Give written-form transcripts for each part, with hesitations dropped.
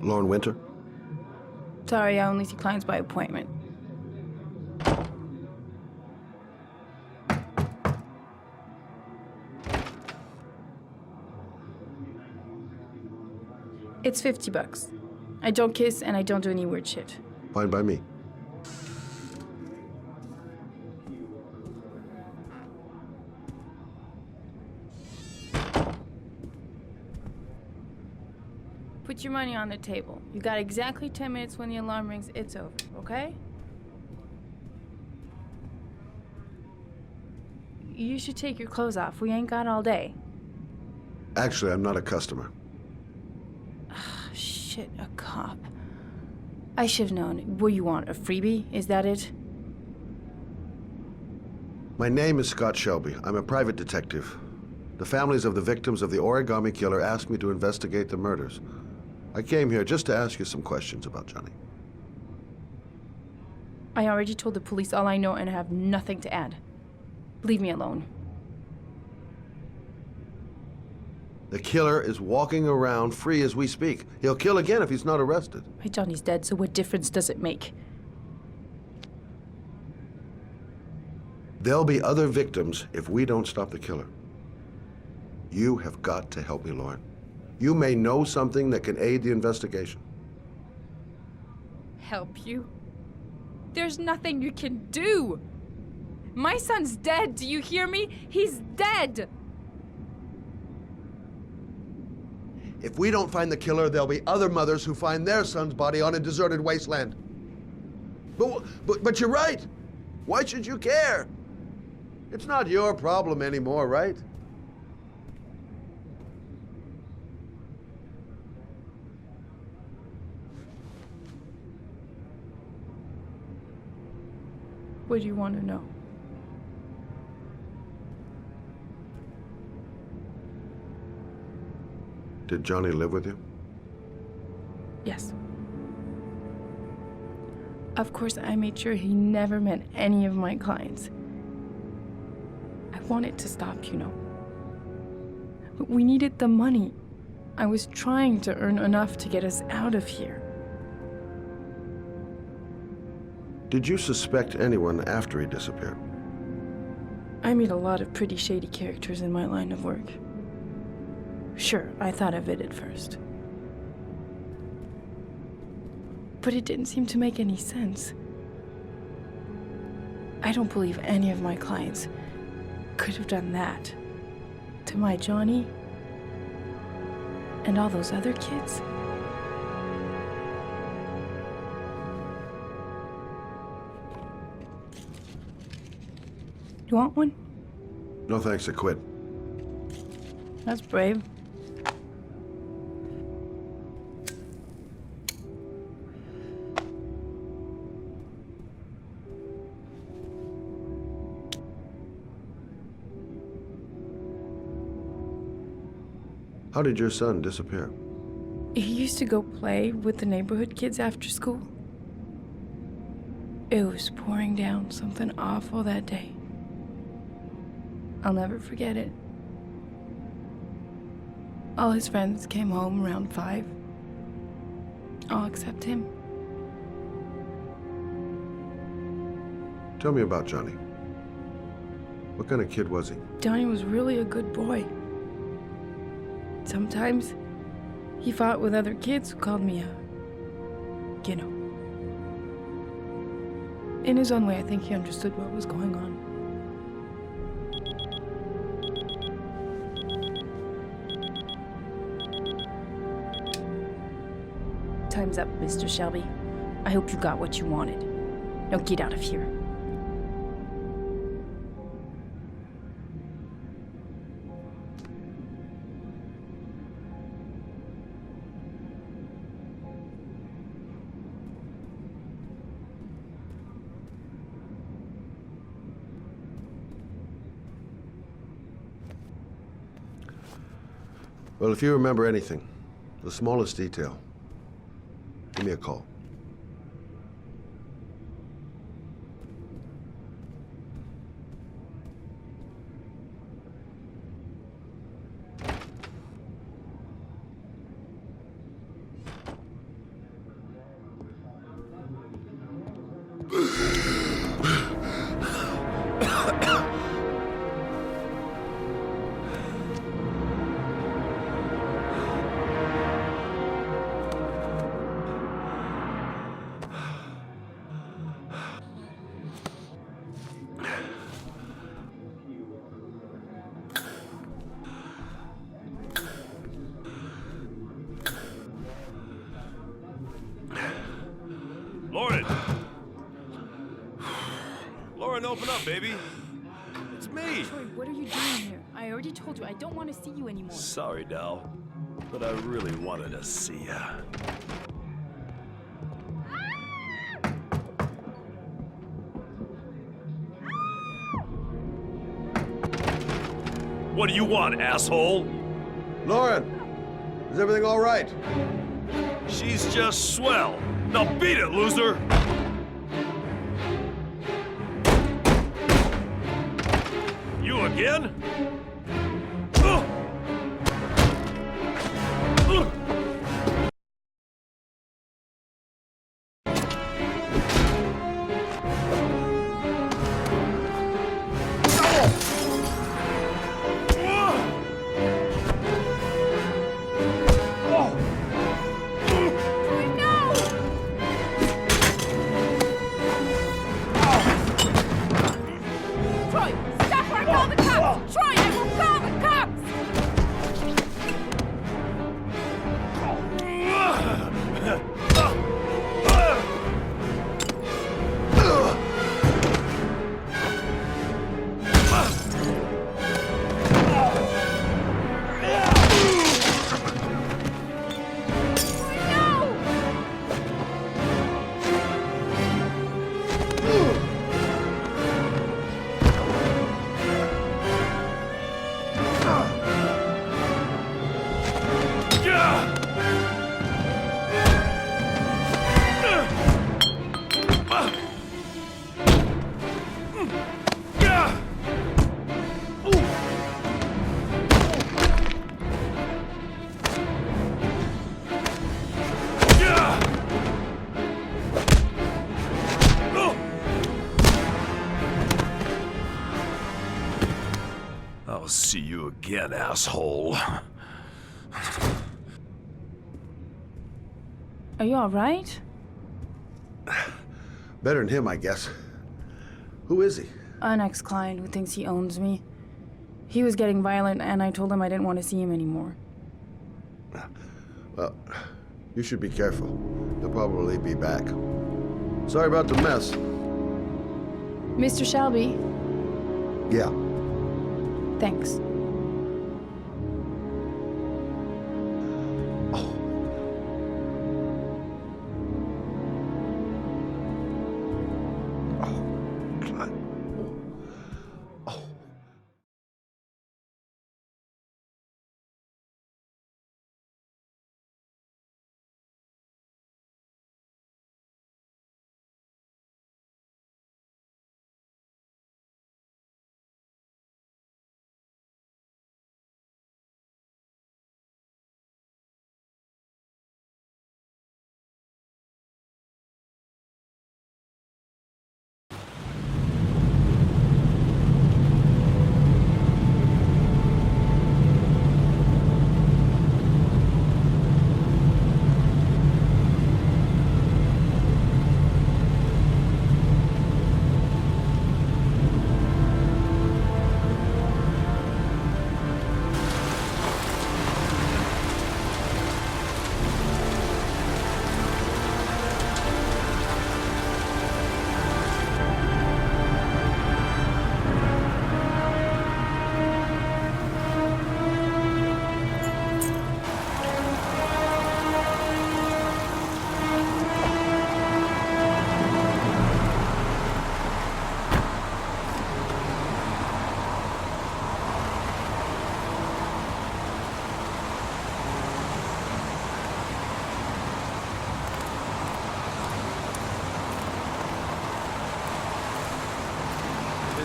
Lauren Winter? Sorry, I only see clients by appointment. It's $50. I don't kiss and I don't do any weird shit. Fine by me. Put your money on the table. You got exactly 10 minutes. When the alarm rings, it's over, okay? You should take your clothes off. We ain't got all day. Actually, I'm not a customer. Shit, a cop. I should've known. What you want, a freebie? Is that it? My name is Scott Shelby. I'm a private detective. The families of the victims of the Origami killer asked me to investigate the murders. I came here just to ask you some questions about Johnny. I already told the police all I know and I have nothing to add. Leave me alone. The killer is walking around free as we speak. He'll kill again if he's not arrested. My Johnny's dead, so what difference does it make? There'll be other victims if we don't stop the killer. You have got to help me, Lauren. You may know something that can aid the investigation. Help you? There's nothing you can do. My son's dead, do you hear me? He's dead! If we don't find the killer, there'll be other mothers who find their son's body on a deserted wasteland. But you're right. Why should you care? It's not your problem anymore, right? What do you want to know? Did Johnny live with you? Yes. Of course, I made sure he never met any of my clients. I wanted to stop, you know. But we needed the money. I was trying to earn enough to get us out of here. Did you suspect anyone after he disappeared? I meet a lot of pretty shady characters in my line of work. Sure, I thought of it at first. But it didn't seem to make any sense. I don't believe any of my clients could have done that to my Johnny and all those other kids. You want one? No thanks, I quit. That's brave. How did your son disappear? He used to go play with the neighborhood kids after school. It was pouring down something awful that day. I'll never forget it. All his friends came home around 5. All except him. Tell me about Johnny. What kind of kid was he? Johnny was really a good boy. Sometimes he fought with other kids who called me you know. In his own way, I think he understood what was going on. time's up, Mr. Shelby. I hope you got what you wanted. Now get out of here. Well, if you remember anything, the smallest detail, give me a call. Lauren! Lauren, open up, baby. It's me. Troy, what are you doing here? I already told you I don't want to see you anymore. Sorry, Dal, but I really wanted to see ya. What do you want, asshole? Lauren, is everything all right? She's just swell. Now beat it, loser! You again? I'll see you again, asshole. Are you all right? Better than him, I guess. Who is he? An ex-client who thinks he owns me. He was getting violent, and I told him I didn't want to see him anymore. Well, you should be careful. He'll probably be back. Sorry about the mess. Mr. Shelby, Yeah. thanks.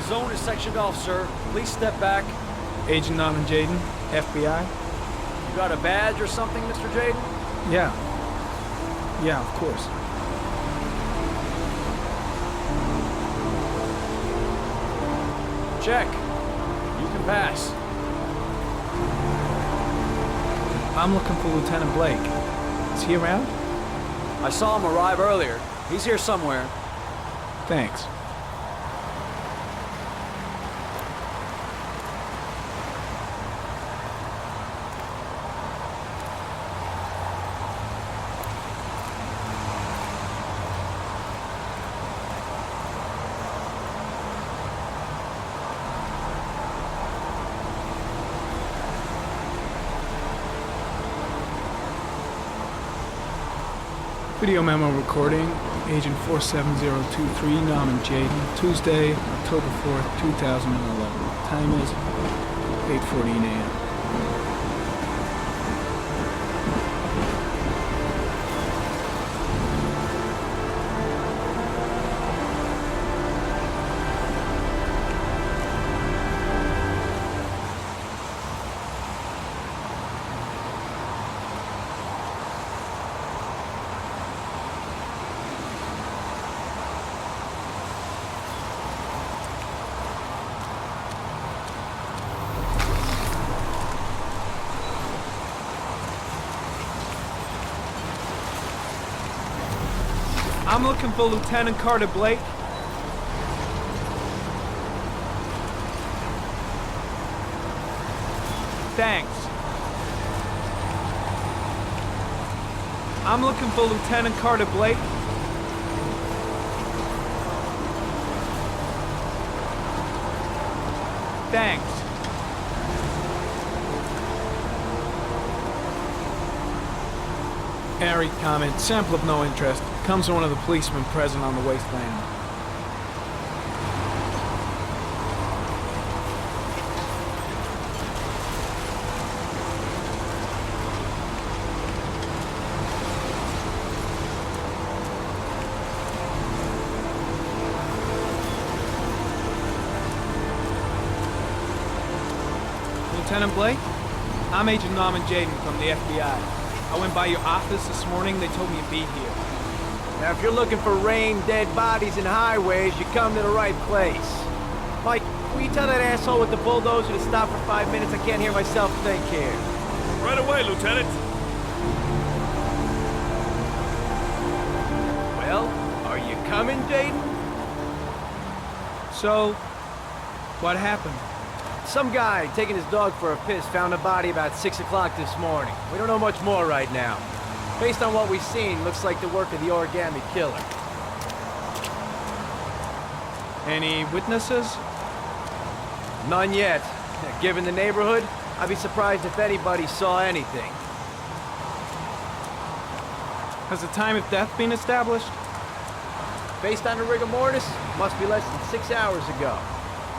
The zone is sectioned off, sir. Please step back. Agent Norman Jaden, FBI? You got a badge or something, Mr. Jaden? Yeah. Yeah, of course. Check. You can pass. I'm looking for Lieutenant Blake. Is he around? I saw him arrive earlier. He's here somewhere. Thanks. Video memo recording, Agent 47023, Norman Jaden, Tuesday, October 4th, 2011. Time is 8:14 a.m. I'm looking for Lieutenant Carter Blake. Thanks. I'm looking for Lieutenant Carter Blake. Thanks. Airy comment, sample of no interest. Comes from one of the policemen present on the wasteland. Lieutenant Blake? I'm Agent Norman Jaden from the FBI. I went by your office this morning. They told me you'd be here. Now, if you're looking for rain, dead bodies, and highways, you come to the right place. Mike, will you tell that asshole with the bulldozer to stop for 5 minutes? I can't hear myself think here. Right away, Lieutenant. Well, are you coming, Jaden? So, what happened? Some guy taking his dog for a piss found a body about 6 o'clock this morning. We don't know much more right now. Based on what we've seen, looks like the work of the Origami killer. Any witnesses? None yet. Given the neighborhood, I'd be surprised if anybody saw anything. Has the time of death been established? Based on the rigor mortis, must be less than 6 hours ago.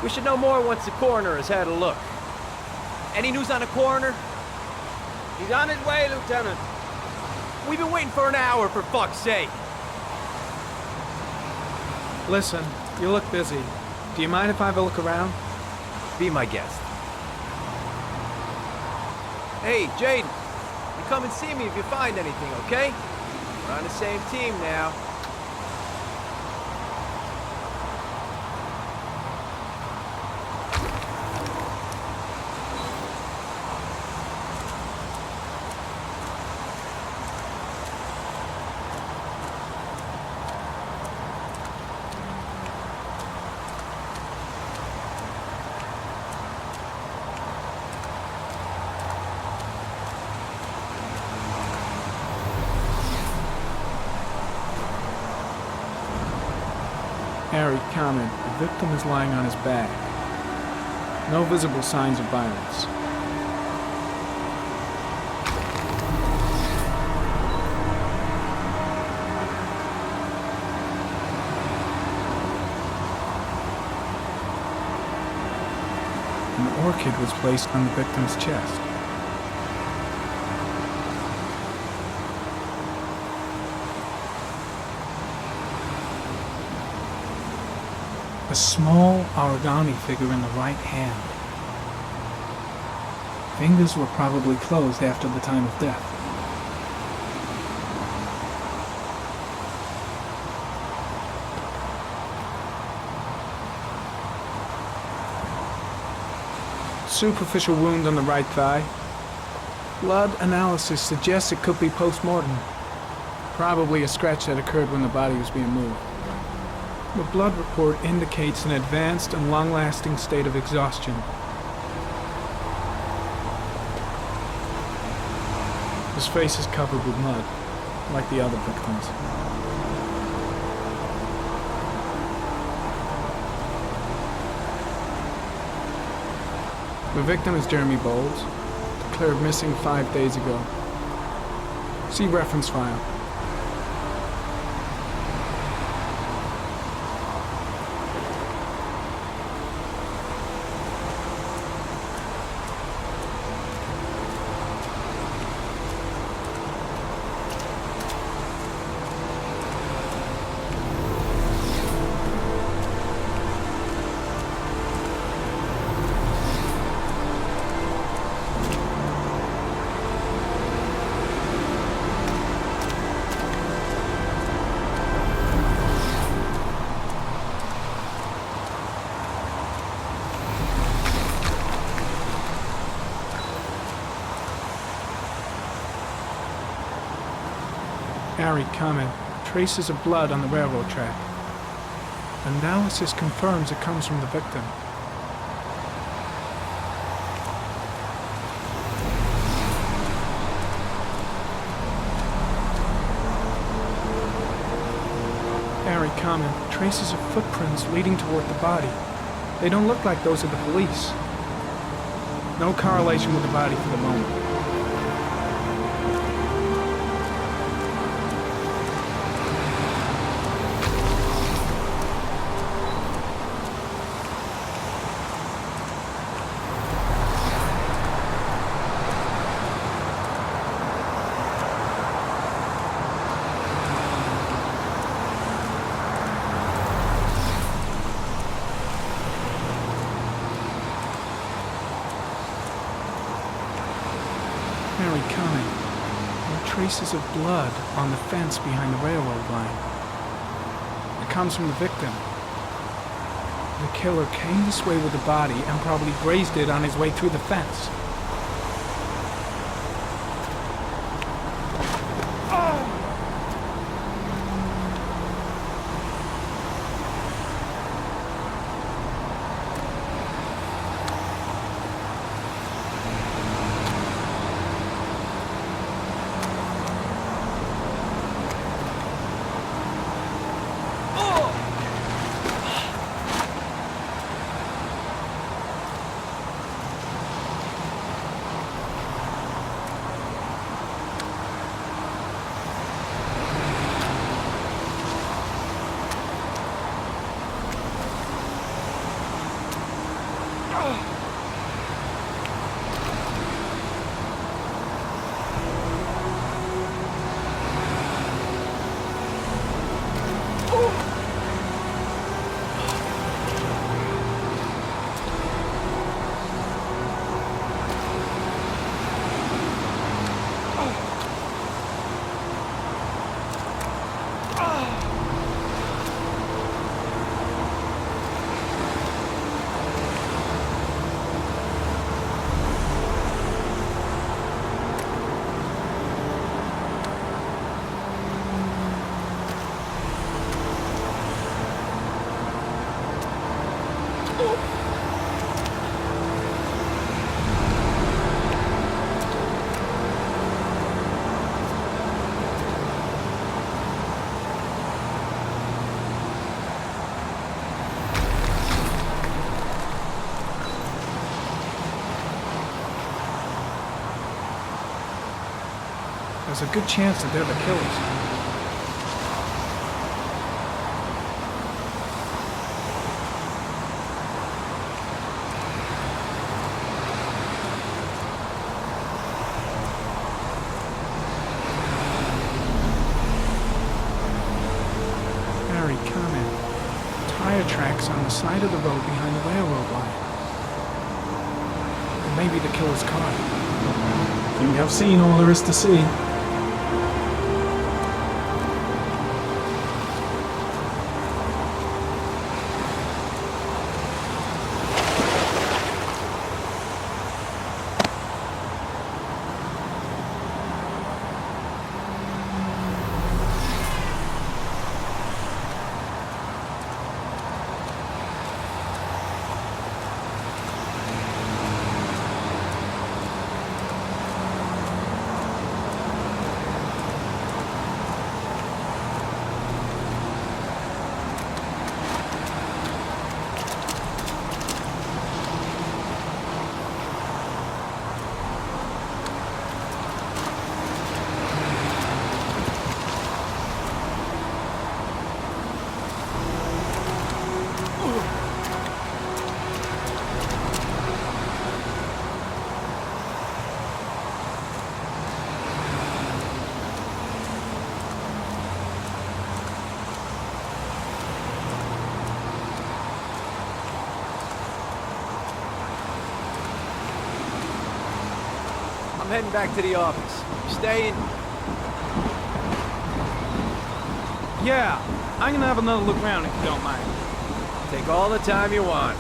We should know more once the coroner has had a look. Any news on the coroner? He's on his way, Lieutenant. We've been waiting for an hour, for fuck's sake. Listen, you look busy. Do you mind if I have a look around? Be my guest. Hey, Jaden, you come and see me if you find anything, okay? We're on the same team now. Harry, comment. The victim is lying on his back. No visible signs of violence. An orchid was placed on the victim's chest. A small origami figure in the right hand. Fingers were probably closed after the time of death. Superficial wound on the right thigh. Blood analysis suggests it could be post-mortem. Probably a scratch that occurred when the body was being moved. The blood report indicates an advanced and long-lasting state of exhaustion. His face is covered with mud, like the other victims. The victim is Jeremy Bowles, declared missing 5 days ago. See reference file. Harry comment, traces of blood on the railroad track. Analysis confirms it comes from the victim. Harry comment, traces of footprints leading toward the body. They don't look like those of the police. No correlation with the body for the moment. Very kind. There are traces of blood on the fence behind the railroad line. It comes from the victim. The killer came this way with the body and probably grazed it on his way through the fence. There's a good chance that they're the killers. tire tracks on the side of the road behind the railroad line. And maybe the killer's car. I think I've seen all there is to see. I'm heading back to the office. You staying? Yeah, I'm gonna have another look around if you don't mind. Take all the time you want.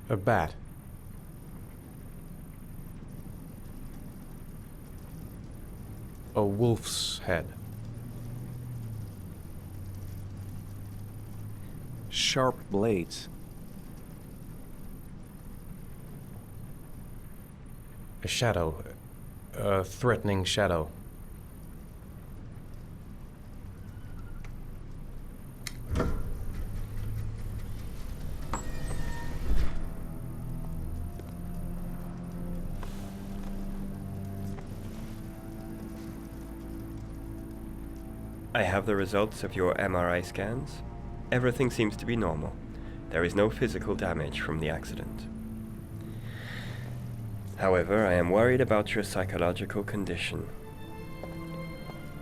A bat. A wolf's head. Sharp blades. A shadow. A threatening shadow. I have the results of your MRI scans. Everything seems to be normal. There is no physical damage from the accident. However, I am worried about your psychological condition.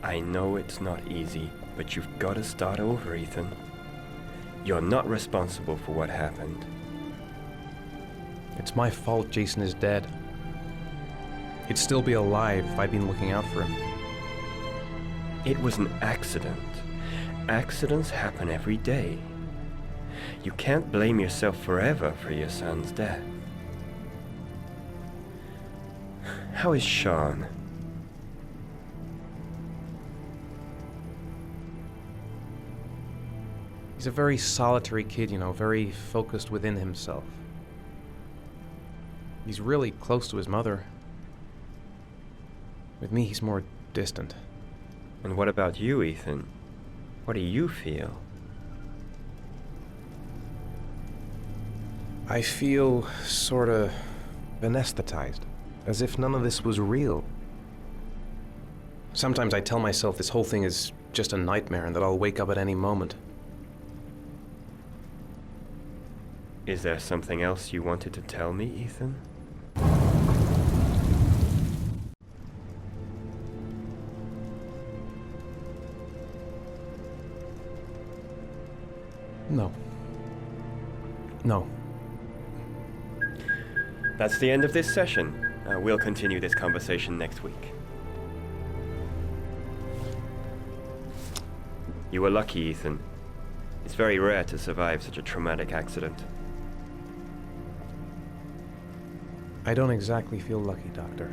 I know it's not easy, but you've got to start over, Ethan. You're not responsible for what happened. It's my fault Jason is dead. He'd still be alive if I'd been looking out for him. It was an accident. Accidents happen every day. You can't blame yourself forever for your son's death. How is Sean? He's a very solitary kid, you know, very focused within himself. He's really close to his mother. With me, he's more distant. And what about you, Ethan? What do you feel? I feel sort of anesthetized, as if none of this was real. Sometimes I tell myself this whole thing is just a nightmare and that I'll wake up at any moment. Is there something else you wanted to tell me, Ethan? No. No. That's the end of this session. We'll continue this conversation next week. You were lucky, Ethan. It's very rare to survive such a traumatic accident. I don't exactly feel lucky, Doctor.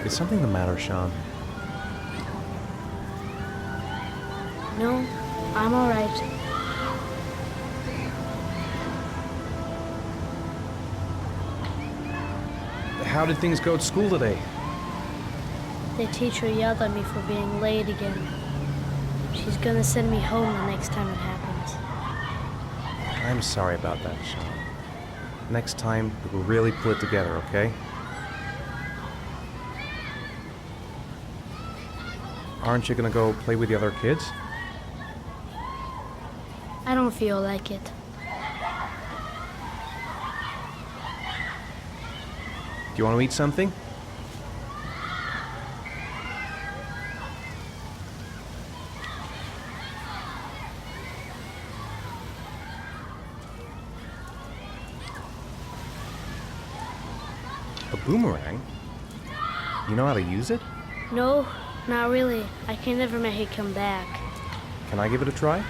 Is something the matter, Sean? No, I'm all right. How did things go at school today? The teacher yelled at me for being late again. She's gonna send me home the next time it happens. I'm sorry about that, Sean. Next time, we'll really pull it together, okay? Aren't you gonna go play with the other kids? I don't feel like it. Do you want to eat something? A boomerang? You know how to use it? No, not really. I can never make it come back. Can I give it a try?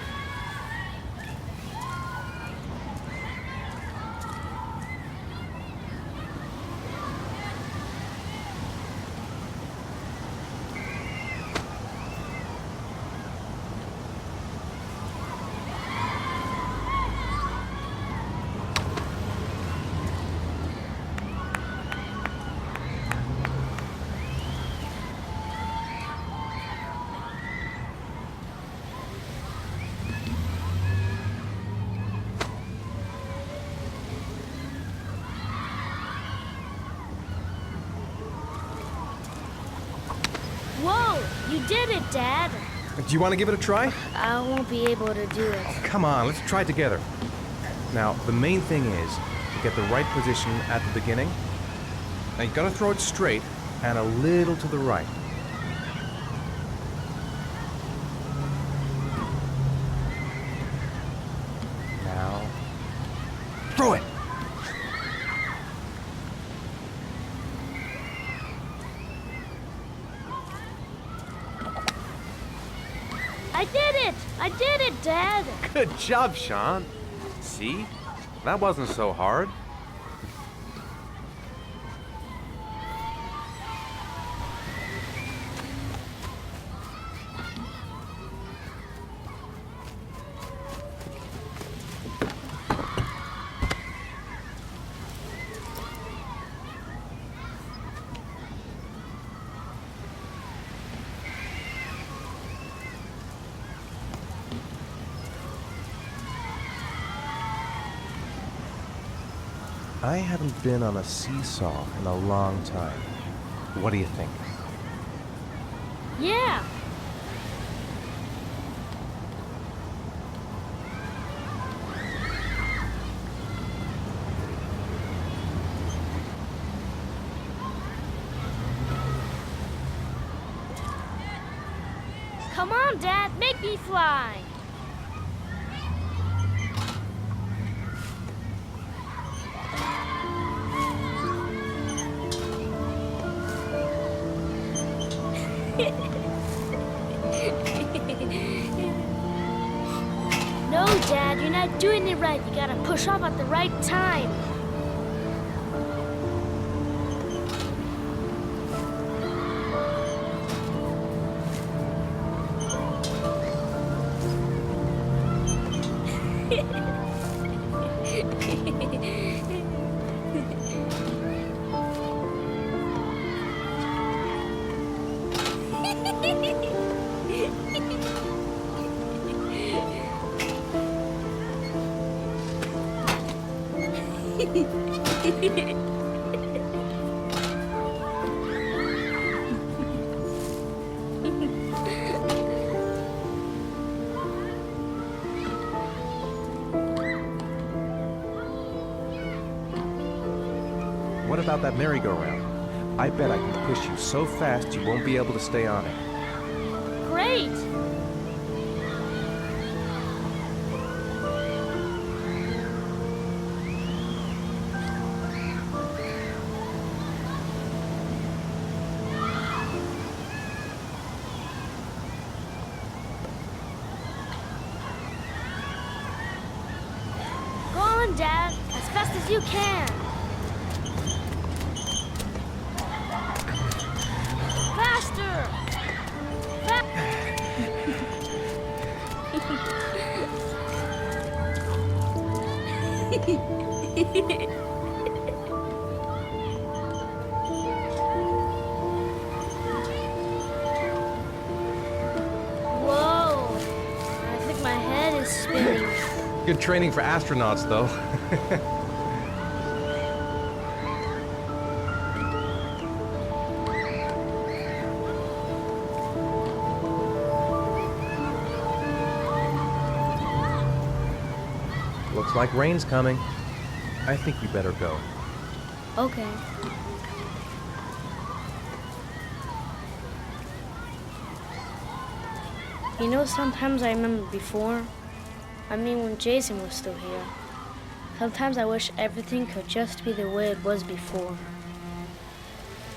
Whoa! You did it, Dad! Do you want to give it a try? I won't be able to do it. Come on, let's try it together. Now, the main thing is to get the right position at the beginning. Now, you gotta throw it straight and a little to the right. Now, throw it! I did it! I did it, Dad! Good job, Sean. See? That wasn't so hard. I haven't been on a seesaw in a long time. What do you think? Yeah! Come on, Dad, make me fly! No, Dad, you're not doing it right. You gotta push off at the right time. What about that merry-go-round? I bet I can push you so fast you won't be able to stay on it. Great! Go on, Dad, as fast as you can. Faster! Whoa! I think my head is spinning. Good training for astronauts, though. Looks like rain's coming. I think we better go. Okay. You know, sometimes I remember before. I mean, when Jason was still here. Sometimes I wish everything could just be the way it was before.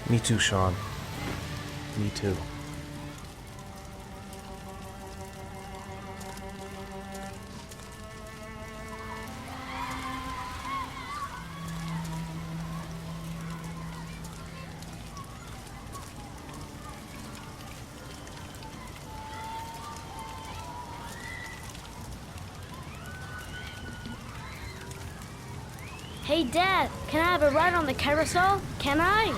Me too, Sean. Me too. Hey, Dad, can I have a ride on the carousel? Can I?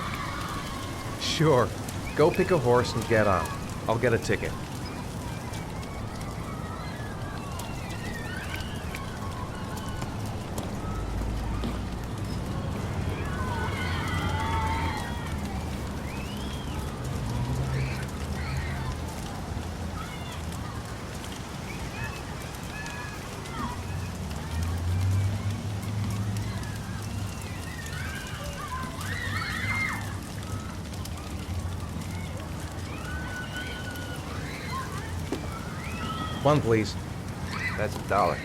Sure. Go pick a horse and get on. I'll get a ticket. One, please. That's $1.